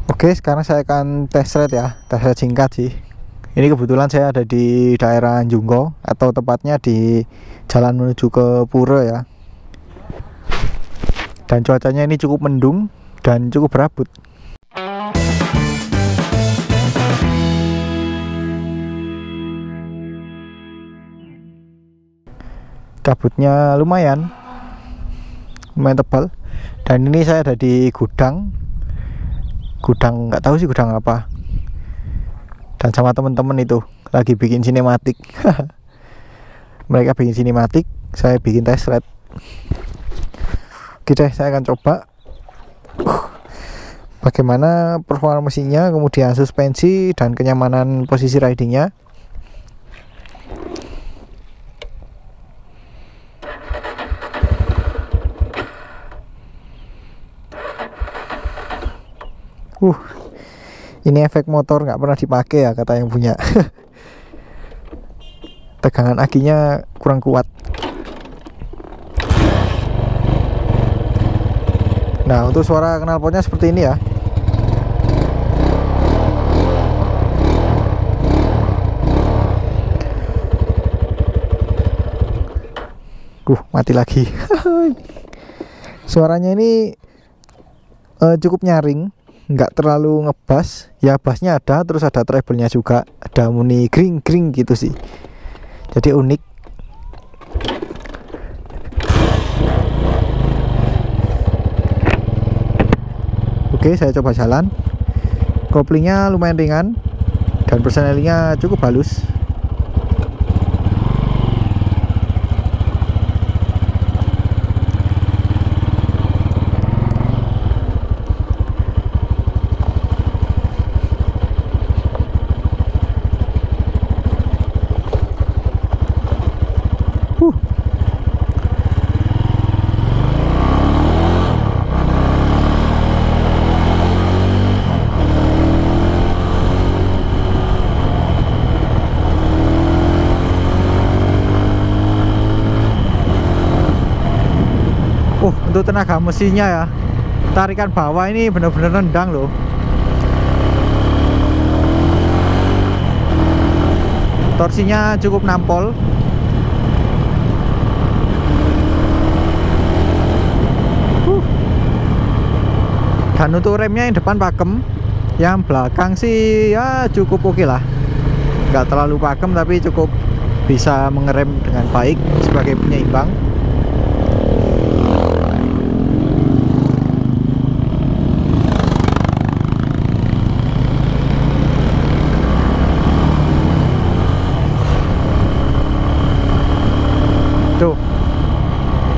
Oke, sekarang saya akan tes ride ya, tes ride singkat sih. Ini kebetulan saya ada di daerah Jungko, atau tepatnya di jalan menuju ke Pura ya. Dan cuacanya ini cukup mendung dan cukup berabut. Kabutnya lumayan tebal. Dan ini saya ada di gudang nggak tahu sih gudang apa, dan sama temen-temen itu lagi bikin sinematik. Mereka bikin sinematik, saya bikin test ride. Oke deh, saya akan coba bagaimana performa mesinnya, kemudian suspensi dan kenyamanan posisi ridingnya. Ini efek motor nggak pernah dipakai ya, kata yang punya. Tegangan akinya kurang kuat. Nah, untuk suara knalpotnya seperti ini ya. Mati lagi. Suaranya ini cukup nyaring, nggak terlalu ngebas ya. Bassnya ada, terus ada treble-nya juga, ada muni gring gitu sih, jadi unik. Oke, saya coba jalan. Koplingnya lumayan ringan dan persnelingnya cukup halus. Untuk tenaga mesinnya ya, tarikan bawah ini benar-benar nendang loh. Torsinya cukup nampol. Dan untuk remnya yang depan pakem, yang belakang sih ya cukup oke lah. Nggak terlalu pakem tapi cukup bisa mengerem dengan baik sebagai penyeimbang.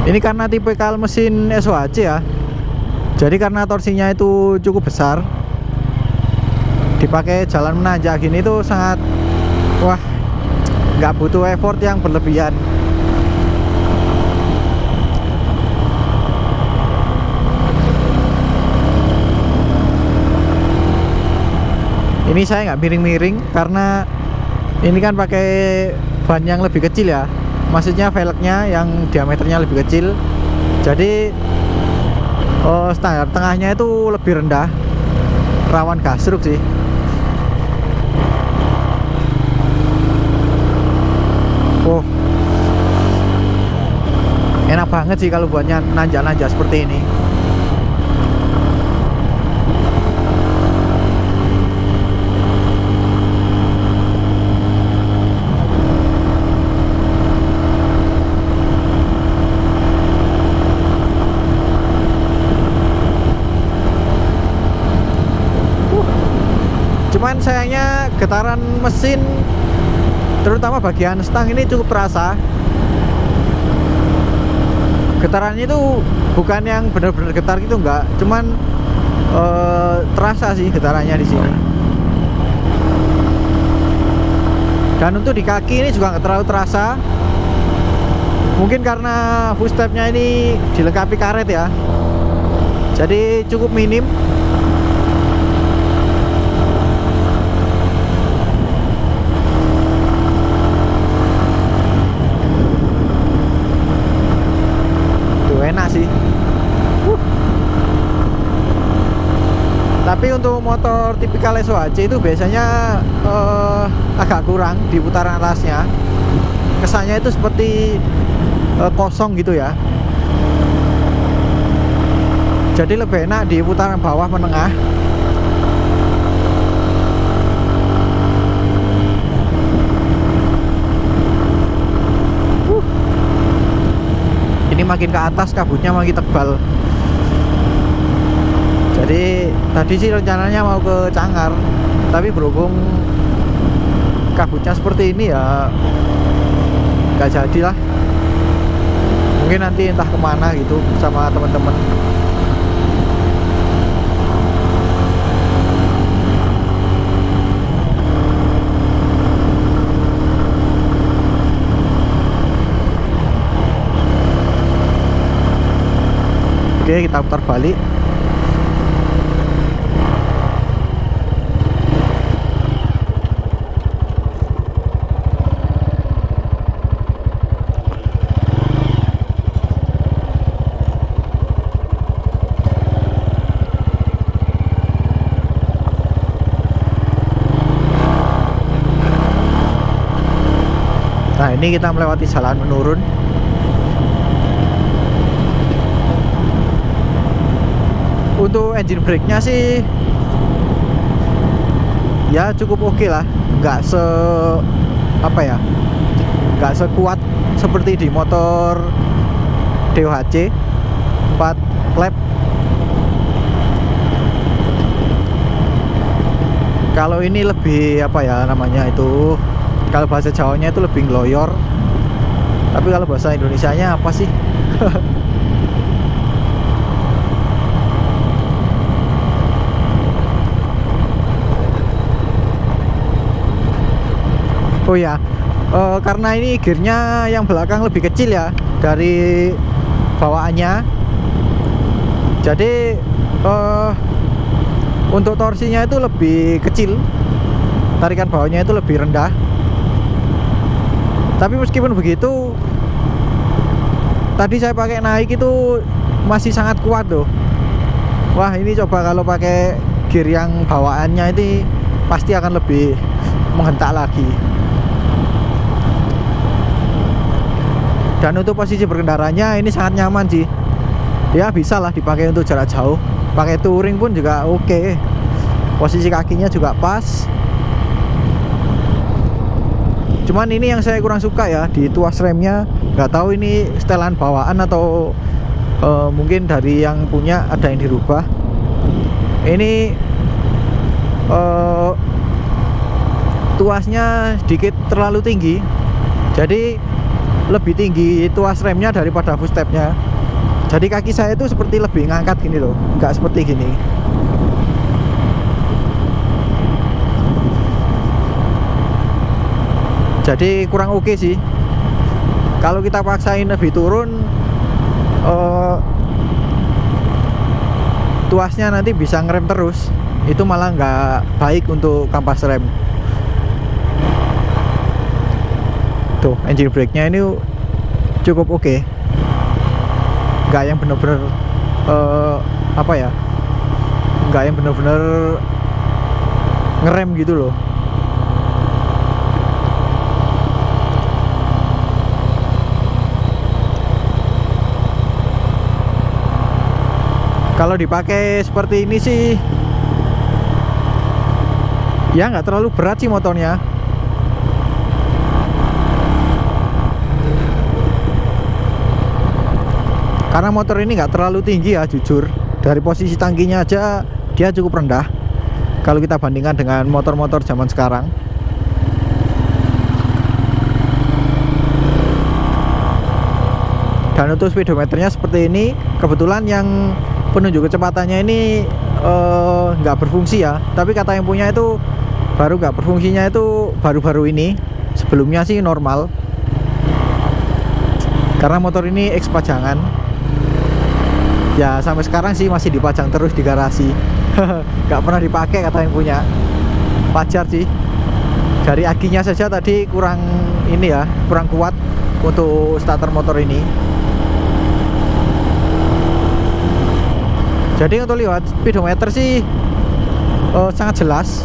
Ini karena tipikal mesin SOHC ya, jadi karena torsinya itu cukup besar, dipakai jalan menanjak gini tuh sangat, wah, nggak butuh effort yang berlebihan. Ini saya nggak miring-miring karena ini kan pakai ban yang lebih kecil ya. Maksudnya velgnya yang diameternya lebih kecil, jadi standar tengahnya itu lebih rendah, rawan gasruk sih. Enak banget sih kalau buatnya nanjak-nanjak seperti ini. Cuman sayangnya getaran mesin, terutama bagian stang ini cukup terasa. Getarannya itu bukan yang benar-benar getar gitu, enggak, cuman terasa sih getarannya di sini. Dan untuk di kaki ini juga nggak terlalu terasa. Mungkin karena footstepnya ini dilengkapi karet ya, jadi cukup minim. Enak sih. Tapi untuk motor tipikal SOHC itu biasanya agak kurang di putaran atasnya. Kesannya itu seperti kosong gitu ya. Jadi lebih enak di putaran bawah menengah. Ini makin ke atas kabutnya makin tebal. Jadi tadi sih rencananya mau ke Cangar, tapi berhubung kabutnya seperti ini ya nggak jadi lah. Mungkin nanti entah kemana gitu sama teman-teman. Oke, kita putar balik. Nah, ini kita melewati jalan menurun. Untuk engine brake-nya sih ya cukup oke lah, nggak sekuat seperti di motor DOHC 4 klep. Kalau ini lebih kalau bahasa Jawanya itu lebih ngloyor. Tapi kalau bahasa Indonesianya apa sih? Oh ya, karena ini gearnya yang belakang lebih kecil ya dari bawaannya. Jadi untuk torsinya itu lebih kecil, tarikan bawahnya itu lebih rendah. Tapi meskipun begitu, tadi saya pakai naik itu masih sangat kuat tuh. Wah, ini coba kalau pakai gear yang bawaannya ini pasti akan lebih menghentak lagi. Dan untuk posisi berkendaranya ini sangat nyaman sih. Ya bisa lah dipakai untuk jarak jauh. Pakai touring pun juga oke. Posisi kakinya juga pas. Cuman ini yang saya kurang suka ya di tuas remnya. Nggak tahu ini setelan bawaan atau mungkin dari yang punya ada yang dirubah. Ini tuasnya sedikit terlalu tinggi. Jadi lebih tinggi tuas remnya daripada footstepnya. Jadi kaki saya itu seperti lebih ngangkat gini loh, nggak seperti gini. Jadi kurang oke sih. Kalau kita paksain lebih turun, tuasnya nanti bisa ngerem terus. Itu malah nggak baik untuk kampas rem. Tuh, engine brake-nya ini cukup oke. Nggak yang bener-bener nggak yang bener-bener ngerem gitu loh. Kalau dipakai seperti ini sih ya nggak terlalu berat sih motornya. Karena motor ini nggak terlalu tinggi ya, jujur. Dari posisi tangkinya aja dia cukup rendah kalau kita bandingkan dengan motor-motor zaman sekarang. Dan untuk speedometernya seperti ini. Kebetulan yang penunjuk kecepatannya ini nggak berfungsi ya. Tapi kata yang punya itu baru nggak berfungsinya itu baru-baru ini. Sebelumnya sih normal. Karena motor ini eks pajangan. Ya sampai sekarang sih masih dipajang terus di garasi. Gak pernah dipakai kata yang punya. Wajar sih. Dari akinya saja tadi kurang kuat untuk starter motor ini. Jadi untuk lihat speedometer sih sangat jelas.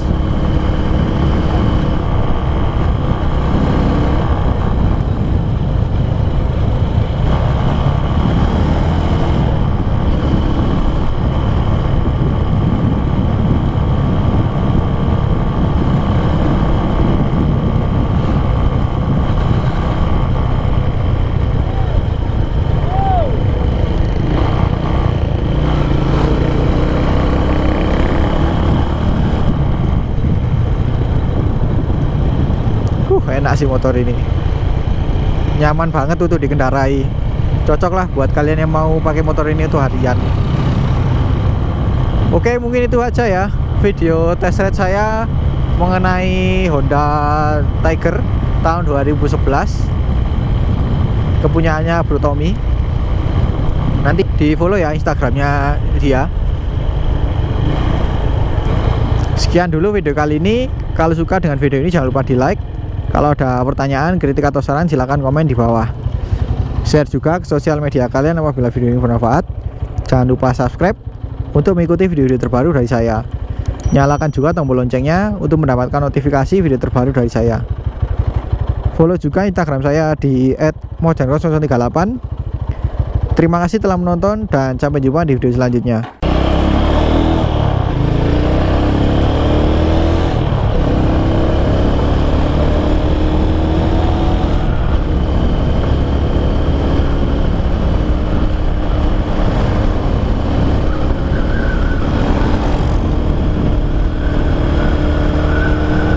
Enak sih motor ini, nyaman banget tuh dikendarai, cocok lah buat kalian yang mau pakai motor ini tuh harian. Oke, mungkin itu aja ya video test ride saya mengenai Honda Tiger tahun 2011 kepunyaannya Bro Tommy. Nanti di follow ya Instagramnya dia. Sekian dulu video kali ini. Kalau suka dengan video ini jangan lupa di like. Kalau ada pertanyaan, kritik atau saran silahkan komen di bawah. Share juga ke sosial media kalian apabila video ini bermanfaat. Jangan lupa subscribe untuk mengikuti video-video terbaru dari saya. Nyalakan juga tombol loncengnya untuk mendapatkan notifikasi video terbaru dari saya. Follow juga Instagram saya di @mojan038. Terima kasih telah menonton dan sampai jumpa di video selanjutnya.